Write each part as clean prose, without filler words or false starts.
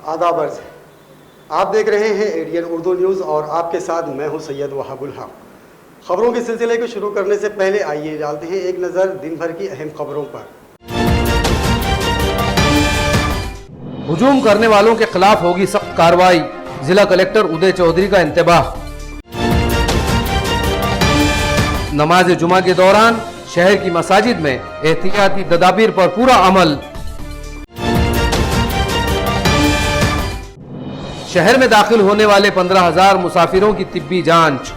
आदाब अर्ज़ है। आप देख रहे हैं एडीएन उर्दू न्यूज़ और आपके साथ मैं हूं सैयद वहाबुल हक। खबरों के सिलसिले को शुरू करने से पहले आइए डालते हैं एक नज़र दिन भर की अहम खबरों पर। हुजूम करने वालों के खिलाफ होगी सख्त कार्रवाई, जिला कलेक्टर उदय चौधरी का इंतबाह। नमाज जुमा के दौरान शहर की मसाजिद में एहतियाती तदाबीर पर पूरा अमल। शहर में दाखिल होने वाले 15,000 मुसाफिरों की तिब्बी जांच।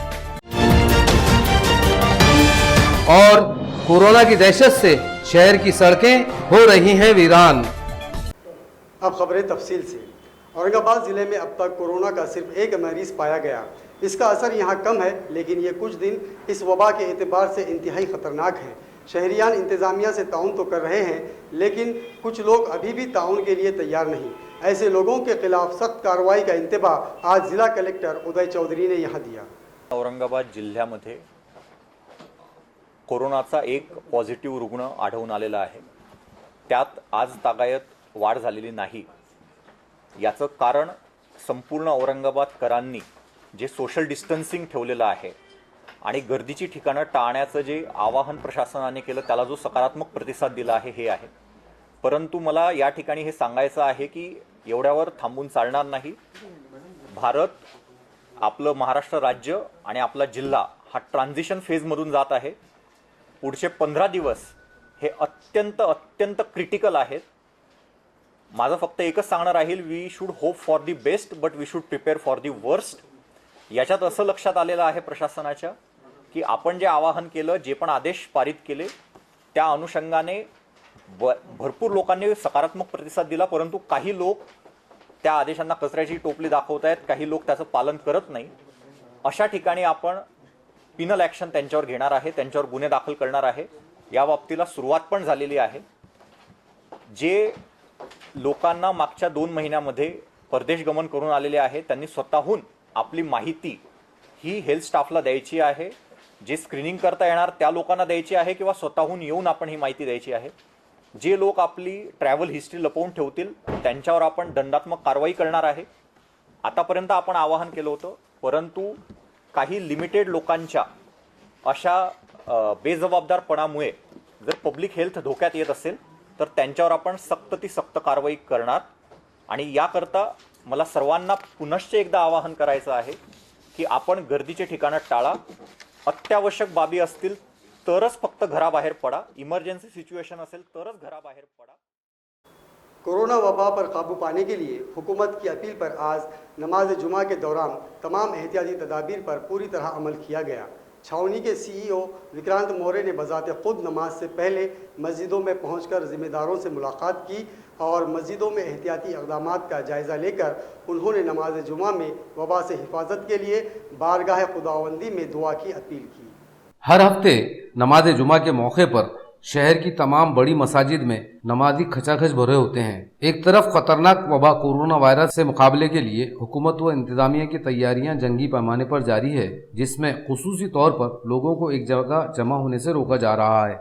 और कोरोना की दहशत से शहर की सड़कें हो रही हैं वीरान। अब खबरें तफसील से। औरंगाबाद ज़िले में अब तक कोरोना का सिर्फ एक मरीज पाया गया। इसका असर यहाँ कम है, लेकिन ये कुछ दिन इस वबा के एतबार से इंतहाई ख़तरनाक है। शहरियान इंतज़ामिया से ताउन तो कर रहे हैं, लेकिन कुछ लोग अभी भी ताउन के लिए तैयार नहीं। ऐसे लोगों के खिलाफ सख्त कार्रवाई का इंतबाह आज जिला कलेक्टर उदय चौधरी ने यहाँ दिया। औरंगाबाद जिल्ह्यामध्ये कोरोनाचा एक पॉझिटिव्ह रुग्ण आढळून आलेला आहे। त्यात आज तागायत वाढ झालेली नाही। याचं कारण संपूर्ण औरंगाबादकरांनी जे सोशल डिस्टन्सिंग ठेवलेलं आहे आणि गर्दीची ठिकाणं टाळण्याचं जे आवाहन प्रशासनाने केलं त्याला जो सकारात्मक प्रतिसाद दिला आहे हे आहे। परंतु मला या ठिकाणी हे सांगायचं आहे की एवढ्यावर थांबून चालणार नाही। भारत, आपलं महाराष्ट्र राज्य आणि आपला जिल्हा हा ट्रान्झिशन फेजमधून जात आहे। पुढचे 15 दिवस हे अत्यंत अत्यंत क्रिटिकल आहेत। माझं फक्त एकच सांगणं राहील, we should hope for the best but we should prepare for the worst. याच्यात असं लक्षात आलेलं आहे प्रशासनाच्या की आपण जे आवाहन केलं, जे पण आदेश पारित केले त्या अनुषंगाने भरपूर लोकांनी सकारात्मक प्रतिसाद दिला, परंतु काही लोक त्या आदेशांना कचऱ्याची टोपली दाखवत आहेत, काही लोक त्याचं पालन करत नाही। अशा ठिकाणी आपण पिनल ॲक्शन त्यांच्यावर घेणार आहे, त्यांच्यावर गुन्हे दाखल करणार आहे। या बाबतीला सुरुवात पण झालेली आहे। जे लोकांना मागच्या 2 महिन्यामध्ये परदेश गमन करून आलेले आहे त्यांनी स्वतःहून आपली माहिती ही हेल्थ स्टाफला द्यायची आहे। जे स्क्रीनिंग करता येणार त्या लोकांना द्यायची आहे किंवा स्वतःहून येऊन आपण ही माहिती द्यायची आहे। जे लोक आपली ट्रॅव्हल हिस्ट्री लपवून ठेवतील त्यांच्यावर आपण दंडात्मक कारवाई करणार आहे। आतापर्यंत आपण आवाहन केलं होतं, परंतु काही लिमिटेड लोकांच्या अशा बेजबाबदारपणामुळे जर पब्लिक हेल्थ धोक्यात येत असेल तर त्यांच्यावर आपण सक्त ती सक्त कारवाई करणार। आणि याकरता मला सर्वांना पुनश्च एकदा आवाहन करायचं आहे की आपण गर्दीचे ठिकाणं टाळा। अत्यावश्यक बाबी असतील तरच फक्त घराबाहेर पडा। इमर्जन्सी सिचुएशन असेल तरच घराबाहेर पडा। कोरोना वबा पर काबू पाने के लिए हुकूमत की अपील पर आज नमाज जुमा के दौरान तमाम एहतियाती तदाबीर पर पूरी तरह अमल किया गया। छावनी के सीईओ विक्रांत मौर्य ने बजाते खुद नमाज से पहले मस्जिदों में पहुंचकर ज़िम्मेदारों से मुलाकात की और मस्जिदों में एहतियाती इक़दामात का जायज़ा लेकर उन्होंने नमाज जुमा में वबा से हिफाजत के लिए बारगाह खुदावंदी में दुआ की अपील की। हर हफ्ते नमाज जुमा के मौके पर शहर की तमाम बड़ी मसाजिद में नमाजी खचाखच भरे होते हैं। एक तरफ खतरनाक वबा कोरोना वायरस से मुकाबले के लिए हुकूमत व इंतजामिया की तैयारियां जंगी पैमाने पर जारी है, जिसमें खुसूसी तौर पर लोगों को एक जगह जमा होने से रोका जा रहा है।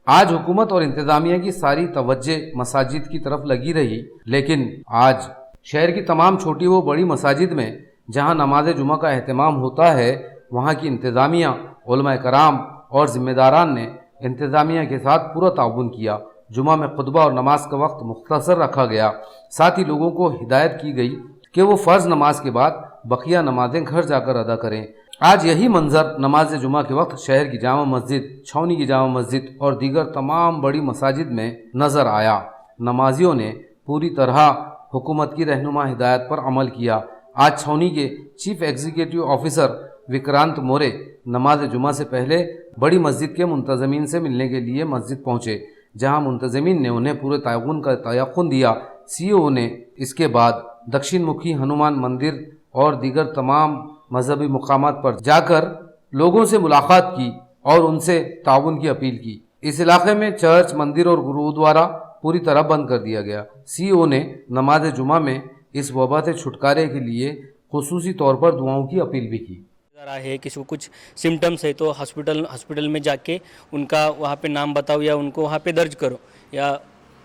आज हुकूमत और इंतजामिया की सारी तवज्जे मसाजिद की तरफ लगी रही, लेकिन आज शहर की तमाम छोटी व बड़ी मसाजिद में जहाँ नमाज जुमा का एहतमाम होता है, वहाँ की इंतजामिया, उलमा कराम और ज़िम्मेदारान ने इंतजामिया के साथ पूरा ताउन किया। जुमा में खुतबा और नमाज का वक्त मुख्तसर रखा गया। साथ ही लोगों को हिदायत की गई कि वो फ़र्ज़ नमाज के बाद बकिया नमाजें घर जाकर अदा करें। आज यही मंजर नमाज जुमा के वक्त शहर की जामा मस्जिद, छावनी की जामा मस्जिद और दीगर तमाम बड़ी मसाजिद में नज़र आया। नमाजियों ने पूरी तरह हुकूमत की रहनुमा हिदायत पर अमल किया। आज छावनी के chief executive officer Vikrant Maurya नमाज जुमा से पहले बड़ी मस्जिद के मुंतज़मीन से मिलने के लिए मस्जिद पहुँचे, जहाँ मुंतज़मीन ने उन्हें पूरे ताउन का तयक़ुन दिया। सीईओ ने इसके बाद दक्षिण मुखी हनुमान मंदिर और दीगर तमाम मजहबी मुकामात पर जाकर लोगों से मुलाकात की और उनसे ताउन की अपील की। इस इलाके में चर्च, मंदिर और गुरुद्वारा पूरी तरह बंद कर दिया गया। सीईओ ने नमाज जुमा में इस वबा से छुटकारे के लिए खुसूसी तौर पर दुआओं की अपील भी की। है किसी को कुछ सिम्टम्स है तो हॉस्पिटल में जाके उनका वहाँ पे नाम बताओ या उनको वहाँ पे दर्ज करो या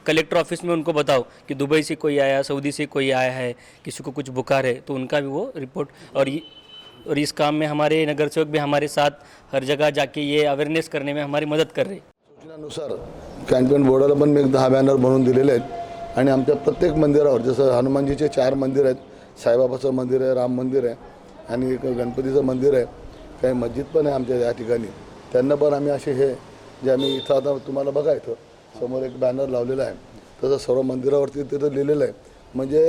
कलेक्टर ऑफिस में उनको बताओ कि दुबई से कोई आया, सऊदी से कोई आया है, किसी को कुछ बुखार है, तो उनका भी वो रिपोर्ट। और इस काम में हमारे नगर सेवक भी हमारे साथ हर जगह जाके ये अवेयरनेस करने में हमारी मदद कर रहे हैं। सूचनानुसार कॅन्टोन्मेंट बोर्डाला पण मी 10 बॅनर बनवून दिलेले आहेत आणि आमच्या प्रत्येक मंदिरावर जसं हनुमानजीचे 4 मंदिर आहेत, साईबाबाचं मंदिर आहे, राम मंदिर आहे आणि एक गणपतीचं मंदिर आहे, काही मस्जिद पण आहे आमच्या या ठिकाणी, त्यांना पण आम्ही असे हे जे आम्ही इथं आता तुम्हाला बघा इथं समोर एक बॅनर लावलेला आहे, तसं सर्व मंदिरावरती तिथं लिहिलेलं आहे, म्हणजे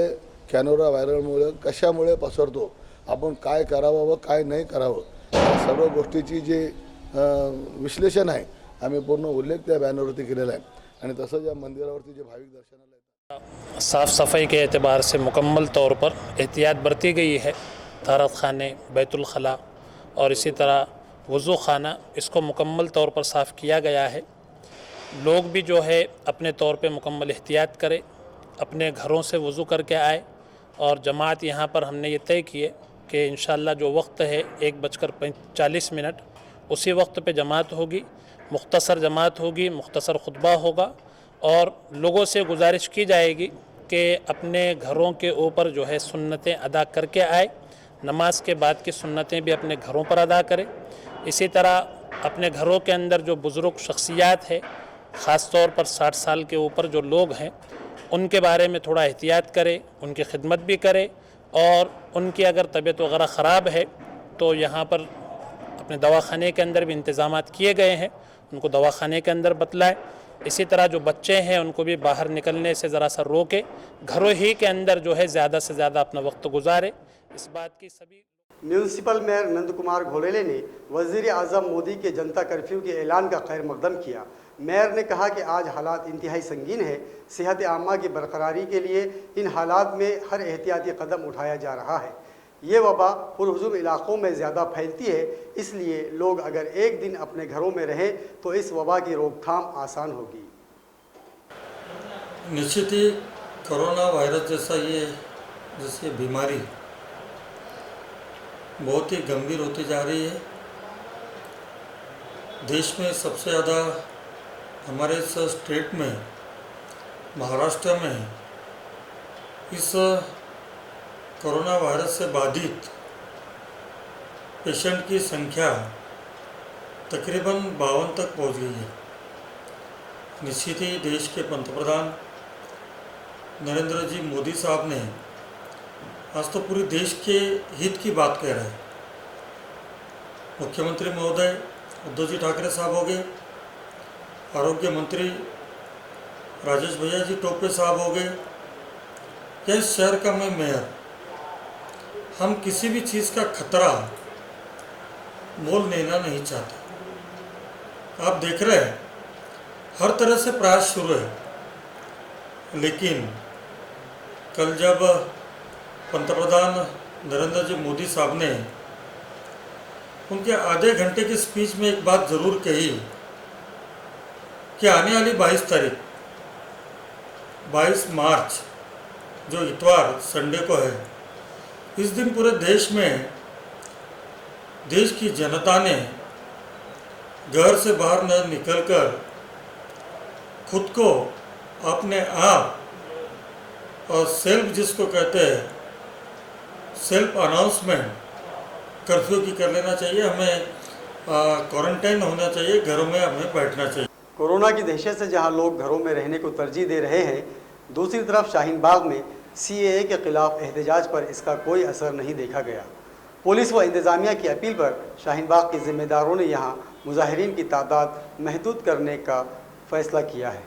कॅनोरा व्हायरलमुळे कशामुळे पसरतो, आपण काय करावं व काय नाही करावं, या सर्व गोष्टीची जे विश्लेषण आहे आम्ही पूर्ण उल्लेख त्या बॅनरवरती केलेला आहे आणि तसंच या मंदिरावरती जे भाविक दर्शनाला येतात। साफ़ सफाई के एतबार से मुकम्मल तौर पर एहतियात बरती गई है। तारत खाने, बैतुल खला और इसी तरह वज़ू खाना, इसको मुकम्मल तौर पर साफ़ किया गया है। लोग भी जो है अपने तौर पे मुकम्मल एहतियात करें, अपने घरों से वज़ू करके आए और जमात यहाँ पर हमने ये तय किए कि इंशाअल्लाह जो वक्त है 1:40 उसी वक्त पे जमात होगी, मुख्तसर जमात होगी, मुख्तसर खुतबा होगा और लोगों से गुजारिश की जाएगी कि अपने घरों के ऊपर जो है सुन्नतें अदा करके आए, नमाज के बाद की सुन्नतें भी अपने घरों पर अदा करें। इसी तरह अपने घरों के अंदर जो बुज़ुर्ग शख्सियात है, ख़ास तौर पर 60 साल के ऊपर जो लोग हैं, उनके बारे में थोड़ा एहतियात करें, उनकी खिदमत भी करें और उनकी अगर तबीयत वगैरह ख़राब है तो यहाँ पर अपने दवाखाने के अंदर भी इंतज़ामात किए गए हैं, उनको दवाखाने के अंदर बतलाएं। इसी तरह जो बच्चे हैं उनको भी बाहर निकलने से ज़रा सा रोके, घरों ही के अंदर जो है ज़्यादा से ज़्यादा अपना वक्त गुजारे। इस बात की सभी म्यूनसिपल मेयर नंद कुमार घोलेले ने वज़ीर आज़म मोदी के जनता कर्फ्यू के ऐलान का खैर मकदम किया। मेयर ने कहा कि आज हालात इंतहाई संगीन है, सेहत आमा की बरकरारी के लिए इन हालात में हर एहतियाती कदम उठाया जा रहा है। ये वबा पुरहुजूम इलाक़ों में ज़्यादा फैलती है, इसलिए लोग अगर एक दिन अपने घरों में रहें तो इस वबा की रोकथाम आसान होगी। निश्चित ही कोरोना वायरस जैसी बीमारी बहुत ही गंभीर होती जा रही है। देश में सबसे ज़्यादा हमारे इस स्टेट में, महाराष्ट्र में, इस कोरोना वायरस से बाधित पेशेंट की संख्या तकरीबन 52 तक पहुंच गई है। निश्चित ही देश के पंतप्रधान नरेंद्र जी मोदी साहब ने आज तो पूरे देश के हित की बात कह रहे हैं। मुख्यमंत्री महोदय उद्धव जी ठाकरे साहब हो गए, आरोग्य मंत्री राजेश भैया जी टोपे साहब हो गए, या इस शहर का मैं मेयर, हम किसी भी चीज़ का खतरा मोल लेना नहीं चाहते। आप देख रहे हैं हर तरह से प्रयास शुरू है, लेकिन कल जब पंतप्रधान नरेंद्र जी मोदी साहब ने उनके आधे घंटे की स्पीच में एक बात ज़रूर कही कि आने वाली 22 तारीख 22 मार्च जो इतवार संडे को है, इस दिन पूरे देश में देश की जनता ने घर से बाहर न निकलकर खुद को अपने आप और सेल्फ, जिसको कहते हैं सेल्फ अनाउंसमेंट, कर्फ्यू की कर लेना चाहिए। हमें क्वारंटाइन होना चाहिए, घरों में हमें बैठना चाहिए। कोरोना की दहशत से जहां लोग घरों में रहने को तरजीह दे रहे हैं, दूसरी तरफ शाहीन बाग में CAA के खिलाफ एहतजाज पर इसका कोई असर नहीं देखा गया। पुलिस व इंतज़ामिया की अपील पर शाहीन बाग के ज़िम्मेदारों ने यहाँ मुजाहिरीन की तादाद महदूद करने का फैसला किया है।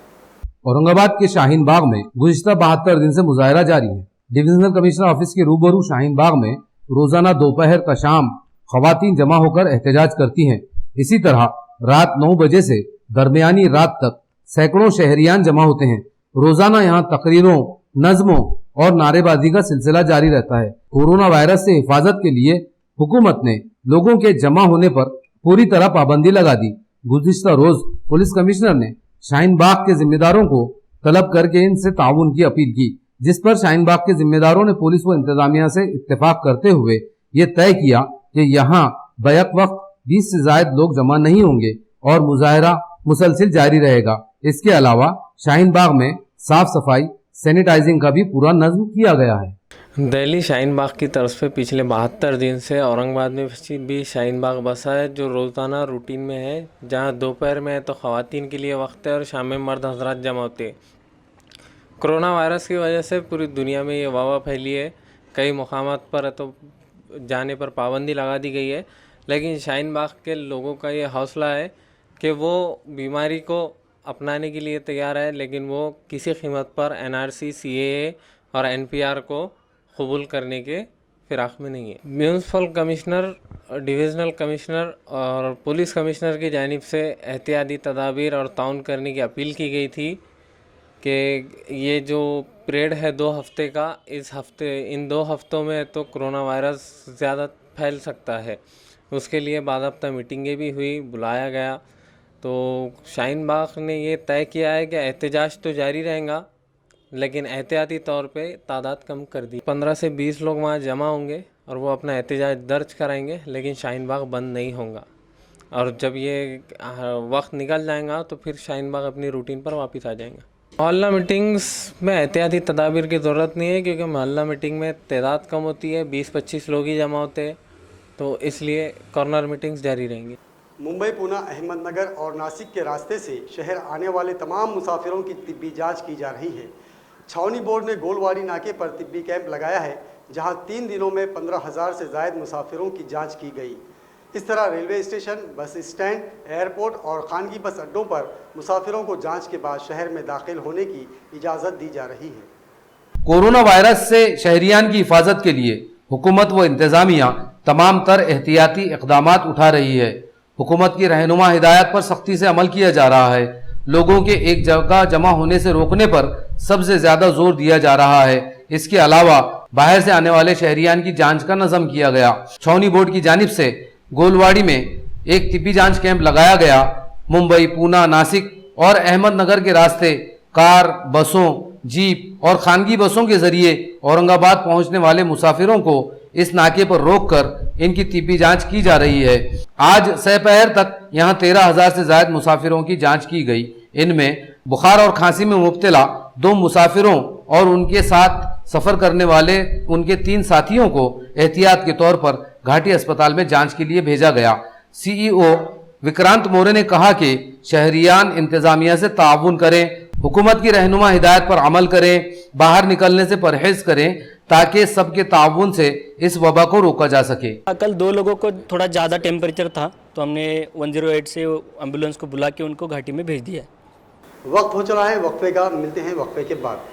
औरंगाबाद के शाहीन बाग में गुज़िश्ता 72 दिन से मुजाहिरा जारी है। डिविजनल कमिश्नर ऑफिस के रूबरू शाहीन बाग में रोजाना दोपहर का शाम खवातीन जमा होकर एहतजाज करती हैं। इसी तरह रात 9 बजे से दरमियानी रात तक सैकड़ों शहरियान जमा होते हैं। रोजाना यहाँ तकरीरों, नज़मों और नारेबाजी का सिलसिला जारी रहता है। कोरोना वायरस से हिफाजत के लिए हुकूमत ने लोगों के जमा होने पर पूरी तरह पाबंदी लगा दी। गुज़िश्ता रोज पुलिस कमिश्नर ने शाहीन बाग के जिम्मेदारों को तलब करके इनसे ताउन की अपील की, जिस पर शाहीन बाग के जिम्मेदारों ने पुलिस व इंतजामिया से इत्तेफाक करते हुए ये तय किया कि यहाँ बैक वक्त 20 से ज्यादा लोग जमा नहीं होंगे और मुजाहिरा मुसलसिल जारी रहेगा। इसके अलावा शाहीन बाग में साफ सफाई सैनिटाइजिंग का भी पूरा नज्म किया गया है। दिल्ली शाहीन बाग की तरफ से पिछले 72 दिन से औरंगाबाद में भी शाहीन बाग बसा है, जो रोज़ाना रूटीन में है, जहां दोपहर में है तो ख़वातीन के लिए वक्त है और शाम में मर्द हजरात जमा होते हैं। कोरोना वायरस की वजह से पूरी दुनिया में ये वबा फैली है। कई मुकामात पर तो जाने पर पाबंदी लगा दी गई है, लेकिन शाहीन बाग के लोगों का ये हौसला है कि वो बीमारी को अपनाने के लिए तैयार है, लेकिन वो किसी कीमत पर NRC, CAA और NPR को कबूल करने के फिराक में नहीं है। म्यूनसिपल कमिश्नर, डिविज़नल कमिश्नर और पुलिस कमिश्नर की जानिब से एहतियाती तदाबीर और ताउन करने की अपील की गई थी कि ये जो पीरियड है 2 हफ्ते का, इन 2 हफ्तों में तो कोरोना वायरस ज़्यादा फैल सकता है। उसके लिए बाज़ाब्ता मीटिंगें भी हुई, बुलाया गया। तो शाहीन बाग ने ये तय किया है कि एहतजाज तो जारी रहेगा, लेकिन एहतियाती तौर पे तादाद कम कर दी। 15 से 20 लोग वहाँ जमा होंगे और वो अपना एहतजाज दर्ज कराएंगे, लेकिन शाहीन बाग बंद नहीं होगा। और जब ये वक्त निकल जाएगा तो फिर शाहीन बाग अपनी रूटीन पर वापस आ जाएंगे। मोहल्ला मीटिंग्स में एहतियाती तदाबीर की ज़रूरत नहीं है, क्योंकि मोहल्ला मीटिंग में तादाद कम होती है, 20-25 लोग ही जमा होते हैं, तो इसलिए कॉर्नर मीटिंग्स जारी रहेंगी। मुंबई, पुणे, अहमदनगर और नासिक के रास्ते से शहर आने वाले तमाम मुसाफिरों की तिब्बी जांच की जा रही है। छावनी बोर्ड ने गोलवाड़ी नाके पर तिब्बी कैंप लगाया है, जहां 3 दिनों में 15,000 से ज़ायद मुसाफिरों की जांच की गई। इस तरह railway station, bus stand, airport और खानगी बस अड्डों पर मुसाफिरों को जांच के बाद शहर में दाखिल होने की इजाज़त दी जा रही है। कोरोना वायरस से शहरियान की हिफाजत के लिए हुकूमत व इंतजामिया तमाम तर एहतियाती इक़दामात उठा रही है। हुकूमत की रहनुमा हिदायत पर सख्ती से अमल किया जा रहा है। लोगों के एक जगह जमा होने से रोकने पर सबसे ज्यादा जोर दिया जा रहा है। इसके अलावा बाहर से आने वाले शहरियान की जांच का नज़म किया गया। छावनी बोर्ड की जानिब से गोलवाड़ी में एक तिब्बी जांच कैंप लगाया गया। मुंबई, पूना, नासिक और अहमदनगर के रास्ते कार, बसों, जीप और खानगी बसों के जरिए औरंगाबाद पहुंचने वाले मुसाफिरों को इस नाके पर रोककर इनकी तिब्बी जांच की जा रही है। आज दोपहर तक यहां 13,000 से ज्यादा मुसाफिरों की जांच की गई। इनमें बुखार और खांसी में मुब्तला 2 मुसाफिरों और उनके साथ सफर करने वाले उनके 3 साथियों को एहतियात के तौर पर घाटी अस्पताल में जांच के लिए भेजा गया। CEO विक्रांत मौर्य ने कहा कि शहरियान इंतजामिया से ताउन करें, हुकूमत की रहनुमा हिदायत पर अमल करें, बाहर निकलने से परहेज करें, ताकि सबके ताउन से इस वबा को रोका जा सके। कल 2 लोगों को थोड़ा ज़्यादा टेम्परेचर था, तो हमने 108 से एम्बुलेंस को बुला के उनको घाटी में भेज दिया। वक्त हो चला है वक्फे का, मिलते हैं वक्फे के बाद।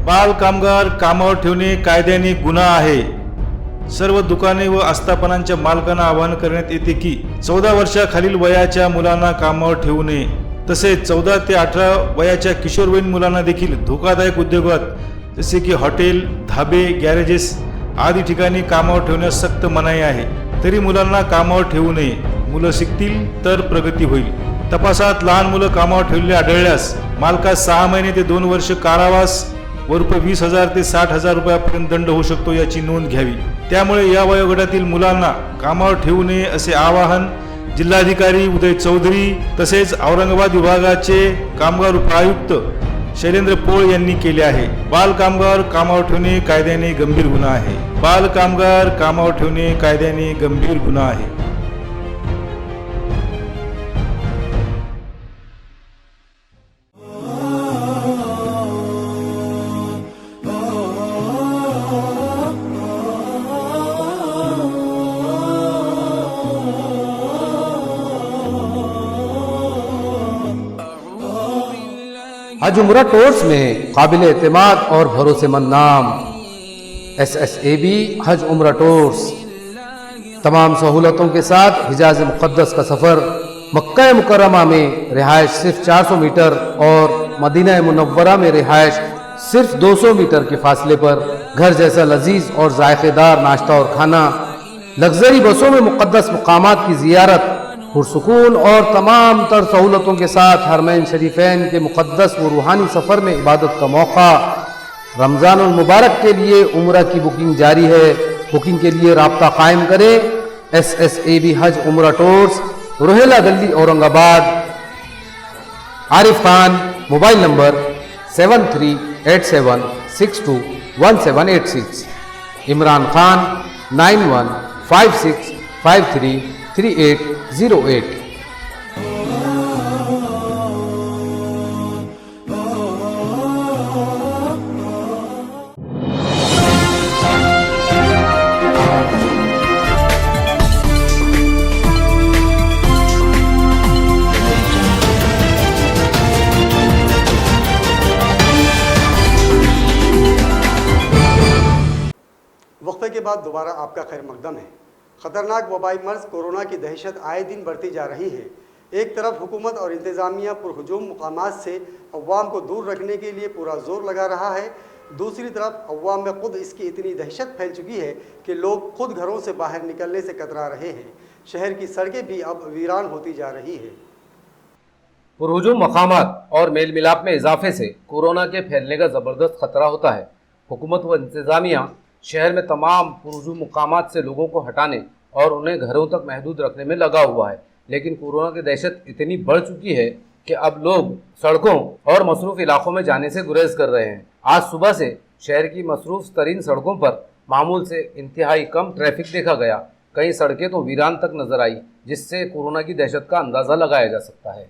बाल कामगार कामावर ठेवणे कायद्याने गुन्हा आहे। सर्व दुकाने व आस्थापनांच्या मालकांना आवाहन करण्यात येते की 14 वर्षाखालील वयाच्या मुलांना कामावर ठेवू नये। तसेच 14 ते 18 वयाच्या किशोरवयीन मुलांना देखील धोकादायक उद्योगात जसे की हॉटेल, धाबे, गॅरेजेस आदी ठिकाणी कामावर ठेवण्यास सक्त मनाई आहे। तरी मुलांना कामावर ठेवू नये। मुलं शिकतील तर प्रगती होईल। तपासात लहान मुलं कामावर ठेवलेले आढळल्यास मालकास 6 महिने ते 2 वर्ष कारावास व रुपये 20,000 ते 60,000 रुपयापर्यंत दंड होऊ शकतो, याची नोंद घ्यावी। त्यामुळे या वयोगटातील मुलांना कामावर ठेवू नये असे आवाहन जिल्हाधिकारी उदय चौधरी तसेच औरंगाबाद विभागाचे कामगार उपआयुक्त शैलेंद्र पोळ यांनी केले आहे। बाल कामगार कामावर ठेवणे कायद्याने गंभीर गुन्हा आहे। बाल कामगार कामावर ठेवणे कायद्याने गंभीर गुन्हा आहे। हज उम्रा टूर्स में काबिल एतमाद और भरोसेमंद नाम SSAB हज उम्रा टूर्स। तमाम सहूलतों के साथ हिजाज मुक़द्दस का सफ़र मक्का मुकर्रमा में रिहायश सिर्फ 400 मीटर और मदीना मुनव्वरा में रिहायश सिर्फ 200 मीटर के फासले पर घर जैसा लजीज और जायकेदार नाश्ता और खाना, लग्जरी बसों में मुक़द्दस मकामात की ज़ियारत, पुरसुकून और तमाम तर सहूलतों के साथ हरमैन शरीफैन के मुक़द्दस व रूहानी सफ़र में इबादत का मौका। रमज़ान मुबारक के लिए उम्रा की बुकिंग जारी है। बुकिंग के लिए राब्ता कायम करें SSAB हज उम्रा tours, Rohela Gali, Aurangabad. Arif Khan, mobile number 7387621786। Imran Khan 9156533808। वक्फे के बाद दोबारा आपका खैर मकदम है। ख़तरनाक वबाई मर्ज कोरोना की दहशत आए दिन बढ़ती जा रही है। एक तरफ हुकूमत और इंतज़ामिया पुरहुजूम मकामात से अवाम को दूर रखने के लिए पूरा जोर लगा रहा है, दूसरी तरफ अवाम में खुद इसकी इतनी दहशत फैल चुकी है कि लोग खुद घरों से बाहर निकलने से कतरा रहे हैं। शहर की सड़कें भी अब वीरान होती जा रही है। पुरहुजूम मकामात और मेल मिलाप में इजाफे से कोरोना के फैलने का ज़बरदस्त खतरा होता है। हुकूमत व इंतज़ामिया शहर में तमाम पुरहुजूम मकामात से लोगों को हटाने और उन्हें घरों तक महदूद रखने में लगा हुआ है, लेकिन कोरोना की दहशत इतनी बढ़ चुकी है कि अब लोग सड़कों और मसरूफ़ इलाकों में जाने से गुरेज कर रहे हैं। आज सुबह से शहर की मसरूफ़ तरीन सड़कों पर मामूल से इंतहाई कम ट्रैफिक देखा गया। कई सड़कें तो वीरान तक नजर आई, जिससे कोरोना की दहशत का अंदाज़ा लगाया जा सकता है।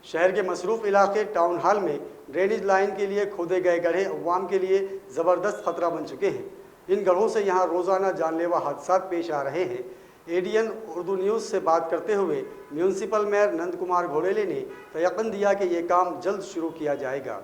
शहर के मसरूफ़ इलाके टाउन हॉल में ड्रेनेज लाइन के लिए खोदे गए गड्ढे अवाम के लिए ज़बरदस्त खतरा बन चुके हैं। इन गढ़ों से यहाँ रोज़ाना जानलेवा हादसात पेश आ रहे हैं। एडीएन उर्दू न्यूज़ से बात करते हुए म्यूनसिपल मेयर नंद कुमार घोड़ेले ने तयक़न दिया कि ये काम जल्द शुरू किया जाएगा।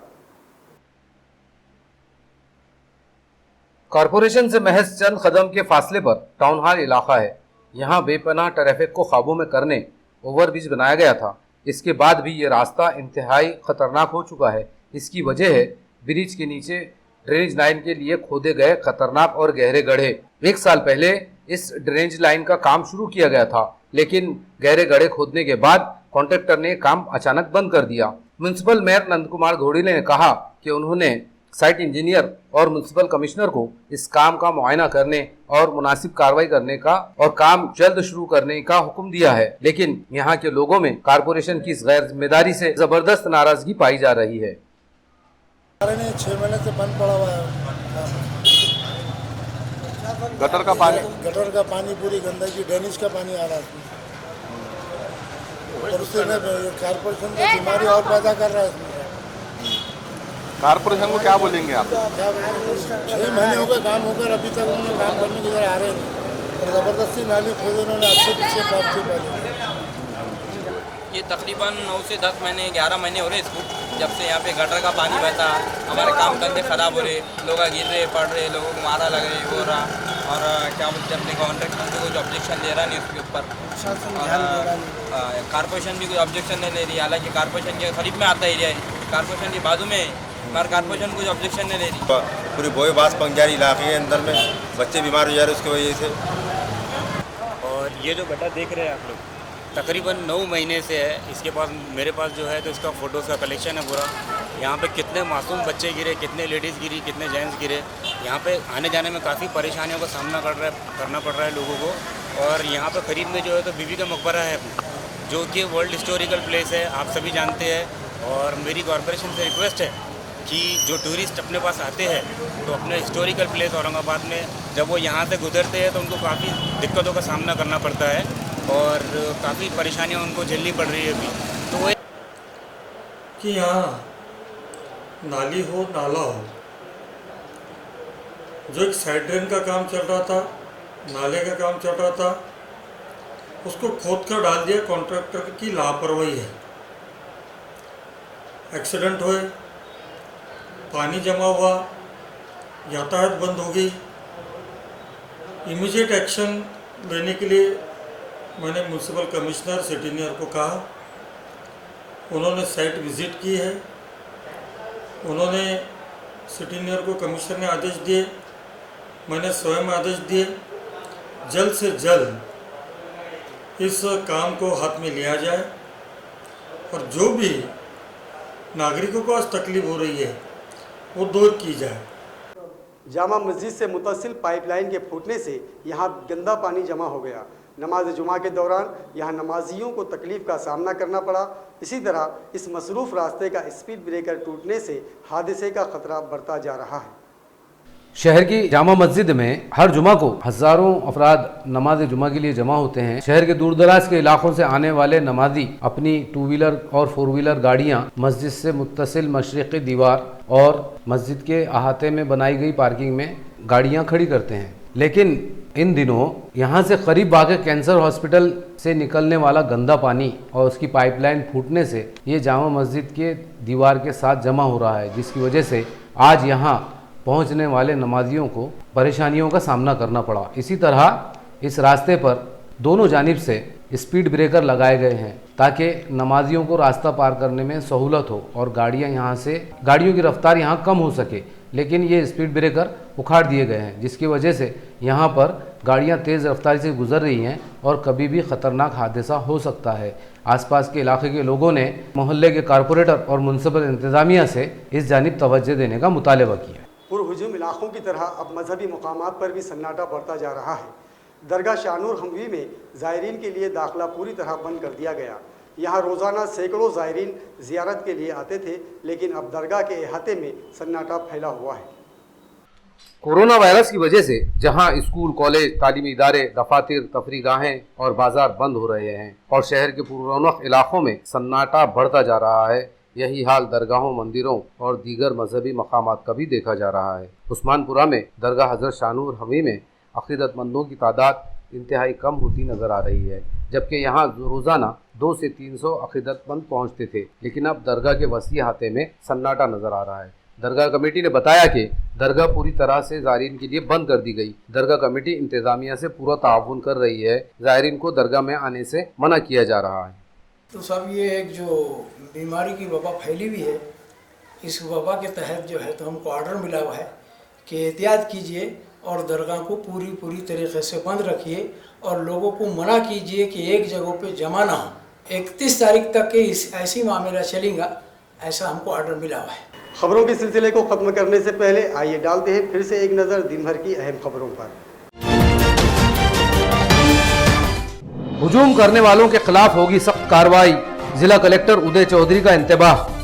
कॉरपोरेशन से महज चंद कदम के फासले पर टाउन हॉल इलाका है। यहाँ बेपनाह ट्रैफिक को काबू में करने ओवरब्रिज बनाया गया था। इसके बाद भी ये रास्ता इंतहाई ख़तरनाक हो चुका है। इसकी वजह है ब्रिज के नीचे ड्रेनेज लाइन के लिए खोदे गए खतरनाक और गहरे गड्ढे। 1 साल पहले इस ड्रेनेज लाइन का काम शुरू किया गया था, लेकिन गहरे गड्ढे खोदने के बाद कॉन्ट्रैक्टर ने काम अचानक बंद कर दिया। म्यूनसिपल मेयर नंद कुमार घोड़ेले ने कहा कि उन्होंने साइट इंजीनियर और म्यूनसिपल कमिश्नर को इस काम का मुआयना करने और मुनासिब कार्रवाई करने का और काम जल्द शुरू करने का हुक्म दिया है, लेकिन यहाँ के लोगों में कॉरपोरेशन की इस गैर जिम्मेदारी से जबरदस्त नाराजगी पाई जा रही है। 6 महीने से बंद पड़ा हुआ है। गटर का पानी पूरी गंदगी ड्रेनेज का पानी आ रहा है और उससे कॉर्पोरेशन को बीमारी और पैदा कर रहा है। कॉर्पोरेशन को क्या बोलेंगे आप? 6 महीने हो गए काम होकर, अभी तक उन्होंने काम करने की तरह आ रहे हैं और ज़बरदस्ती नाली खोदे उन्होंने अच्छे पीछे प्राप्त पहले। ये तकरीबन 9 से 10 महीने 11 महीने हो रहे इसको, जब से यहाँ पे गटर का पानी बहता, हमारे काम धंधे ख़राब हो रहे, लोग गिर रहे, पड़ रहे, लोगों को मारा लग रही हो रहा, और क्या बोलते हैं अपने कॉन्ट्रैक्टर को कुछ ऑब्जेक्शन दे रहा नहीं उसके ऊपर, कॉर्पोरेशन भी कोई ऑब्जेक्शन नहीं ले रही। हालांकि कॉर्पोरेशन के करीब में आता एरिया है, कॉर्पोरेशन के बाजू में, मगर कॉर्पोरेशन कुछ ऑब्जेक्शन नहीं ले रही। पूरी बोए बास पंजारी इलाके के अंदर में बच्चे बीमार हो जा रहे उसकी वजह से। और ये जो गड्ढा देख रहे हैं आप लोग, तकरीबन 9 महीने से है। इसके पास मेरे पास जो है तो इसका फ़ोटोज़ का कलेक्शन है पूरा। यहाँ पे कितने मासूम बच्चे गिरे, कितने लेडीज़ गिरी, कितने जेंट्स गिरे। यहाँ पे आने जाने में काफ़ी परेशानियों का सामना करना पड़ रहा है लोगों को। और यहाँ पे करीब में जो है तो बीबी का मकबरा है, जो कि वर्ल्ड हिस्टोरिकल प्लेस है, आप सभी जानते हैं। और मेरी कॉरपोरेशन से रिक्वेस्ट है कि जो टूरिस्ट अपने पास आते हैं तो अपने हिस्टोरिकल प्लेस औरंगाबाद में जब वो यहाँ से गुजरते हैं तो उनको काफ़ी दिक्कतों का सामना करना पड़ता है और काफ़ी परेशानियाँ उनको झेलनी पड़ रही है अभी। तो वो कि यहाँ नाली हो, नाला हो, जो एक साइड ड्रेन का काम चल रहा था, नाले का काम चल रहा था, उसको खोद कर डाल दिया। कॉन्ट्रैक्टर की लापरवाही है। एक्सीडेंट हुए, पानी जमा हुआ, यातायात बंद हो गई। इमीडिएट एक्शन लेने के लिए मैंने म्यूनसिपल कमिश्नर सिटी मेयर को कहा, उन्होंने साइट विज़िट की है। उन्होंने सिटी मेयर को कमिश्नर ने आदेश दिए, मैंने स्वयं आदेश दिए, जल्द से जल्द इस काम को हाथ में लिया जाए और जो भी नागरिकों को आज तकलीफ हो रही है वो दूर की जाए। जामा मस्जिद से मुतसिल पाइपलाइन के फूटने से यहाँ गंदा पानी जमा हो गया। नमाज जुमा के दौरान यहाँ नमाजियों को तकलीफ का सामना करना पड़ा। इसी तरह इस मसरूफ़ रास्ते का स्पीड ब्रेकर टूटने से हादसे का खतरा बढ़ता जा रहा है। शहर की जामा मस्जिद में हर जुमा को हजारों अफराद नमाज जुमा के लिए जमा होते हैं। शहर के दूर दराज के इलाकों से आने वाले नमाजी अपनी 2 व्हीलर और 4 व्हीलर गाड़ियां मस्जिद से मुत्तसिल मशरिकी दीवार और मस्जिद के अहाते में बनाई गई पार्किंग में गाड़ियां खड़ी करते हैं। लेकिन इन दिनों यहाँ से करीब वाक़ कैंसर हॉस्पिटल से निकलने वाला गंदा पानी और उसकी पाइपलाइन फूटने से ये जामा मस्जिद के दीवार के साथ जमा हो रहा है, जिसकी वजह से आज यहाँ पहुंचने वाले नमाजियों को परेशानियों का सामना करना पड़ा। इसी तरह इस रास्ते पर दोनों जानिब से स्पीड ब्रेकर लगाए गए हैं ताकि नमाजियों को रास्ता पार करने में सहूलत हो और गाड़ियों की रफ्तार यहाँ कम हो सके। लेकिन ये स्पीड ब्रेकर उखाड़ दिए गए हैं, जिसकी वजह से यहाँ पर गाड़ियाँ तेज़ रफ्तारी से गुजर रही हैं और कभी भी ख़तरनाक हादसा हो सकता है। आसपास के इलाके के लोगों ने मोहल्ले के कारपोरेटर और म्युनिसिपल इंतज़ामिया से इस जानिब तवज्जो देने का मुतालबा किया। पुरहुजूम इलाकों की तरह अब मजहबी मकामात पर भी सन्नाटा बढ़ता जा रहा है। दरगाह शाहनूर हमवी में ज़ायरीन के लिए दाखिला पूरी तरह बंद कर दिया गया। यहाँ रोज़ाना सैकड़ों ज़ायरीन ज़ियारत के लिए आते थे, लेकिन अब दरगाह के अहाते में सन्नाटा फैला हुआ है। कोरोना वायरस की वजह से जहां स्कूल, कॉलेज, तालीमी इदारे, दफातर, तफरीगाहें और बाजार बंद हो रहे हैं और शहर के पुररौनक इलाकों में सन्नाटा बढ़ता जा रहा है, यही हाल दरगाहों, मंदिरों और दीगर मजहबी मकामात का भी देखा जा रहा है। उस्मानपुरा में दरगाह हज़रत शाहनूर हमी में अक़ीदतमंदों की तादाद इंतहाई कम होती नज़र आ रही है, जबकि यहाँ रोज़ाना 200 से 300 अक़ीदतमंद पहुँचते थे, लेकिन अब दरगाह के वसी अहाते में सन्नाटा नज़र आ रहा है। दरगाह कमेटी ने बताया कि दरगाह पूरी तरह से ज़ायरीन के लिए बंद कर दी गई। दरगाह कमेटी इंतज़ामिया से पूरा ताउन कर रही है। ज़ायरीन को दरगाह में आने से मना किया जा रहा है। तो सब ये एक जो बीमारी की वबा फैली हुई है, इस वबा के तहत जो है तो हमको ऑर्डर मिला हुआ है कि एहतियात कीजिए और दरगाह को पूरी तरीके से बंद रखिए और लोगों को मना कीजिए कि एक जगह पे जमा ना हो। 31 तारीख तक के ऐसी मामला चलेगा, ऐसा हमको ऑर्डर मिला हुआ है। खबरों के सिलसिले को ख़त्म करने से पहले आइए डालते हैं फिर से एक नज़र दिन भर की अहम खबरों पर। हुजूम करने वालों के खिलाफ होगी सख्त कार्रवाई, जिला कलेक्टर उदय चौधरी का इंतबाह।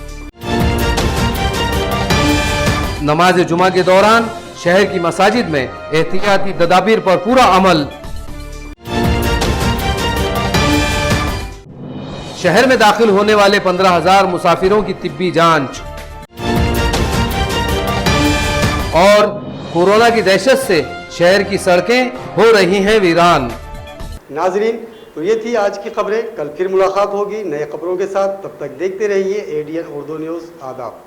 नमाज जुमा के दौरान शहर की मसाजिद में एहतियाती तदाबीर पर पूरा अमल। शहर में दाखिल होने वाले 15,000 मुसाफिरों की तिब्बी जांच और कोरोना की दहशत से शहर की सड़कें हो रही हैं वीरान। नाजरीन, तो ये थी आज की खबरें। कल फिर मुलाकात होगी नए खबरों के साथ। तब तक देखते रहिए ADN उर्दू न्यूज़। आदाब।